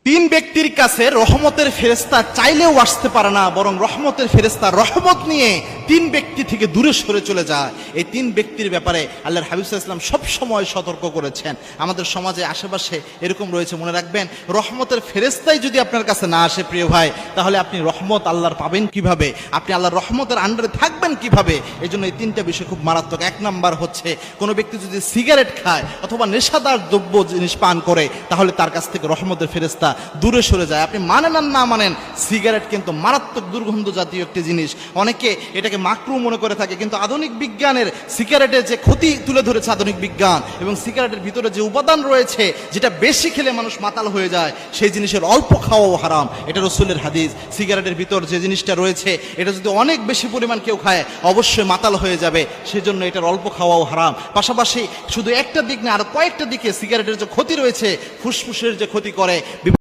তিন ব্যক্তির কাছে রহমতের ফেরেশতা চাইলেও আসতে পারে না, বরং রহমতের ফেরেশতা রহমত নিয়ে তিন ব্যক্তি থেকে দূরে সরে চলে যায়। এই তিন ব্যক্তির ব্যাপারে আল্লাহর হাবিব সাল্লাল্লাহু আলাইহি ওয়াসাল্লাম সবসময় সতর্ক করেছেন। আমাদের সমাজে আশেপাশে এরকম রয়েছে, মনে রাখবেন রহমতের ফেরেশতাই যদি আপনার কাছে না আসে প্রিয় ভাই, তাহলে আপনি রহমত আল্লাহর পাবেন কিভাবে, আপনি আল্লাহর রহমতের আন্ডারে থাকবেন কিভাবে? এই জন্য এই তিনটা বিষয় খুব মারাত্মক। এক নাম্বার হচ্ছে, কোনো ব্যক্তি যদি সিগারেট খায় অথবা নেশাদার দ্রব্য জিনিস পান করে, তাহলে তার কাছ থেকে রহমতের ফেরেশতা দূরে সরে যায়। আপনি মানেন আর না মানেন, সিগারেট কিন্তু মারাত্মক দুর্গন্ধ জাতীয় একটি জিনিস। অনেকে এটাকে মাকরু মনে করে থাকে, কিন্তু আধুনিক বিজ্ঞানের সিগারেটের যে ক্ষতি তুলে ধরেছে আধুনিক বিজ্ঞান, এবং সিগারেটের ভিতরে যে উপাদান রয়েছে যেটা বেশি খেলে মানুষ মাতাল হয়ে যায়, সেই জিনিসের অল্প খাওয়াও হারাম। এটা রাসূলের হাদিস। সিগারেটের ভিতর যে জিনিসটা রয়েছে এটা যদি অনেক বেশি পরিমাণ কেউ খায় অবশ্যই মাতাল হয়ে যাবে, সেজন্য এটার অল্প খাওয়াও হারাম। পাশাপাশি শুধু একটা দিক না, আরো কয়েকটা দিকে সিগারেটের যে ক্ষতি রয়েছে, ফুসফুসের যে ক্ষতি করে,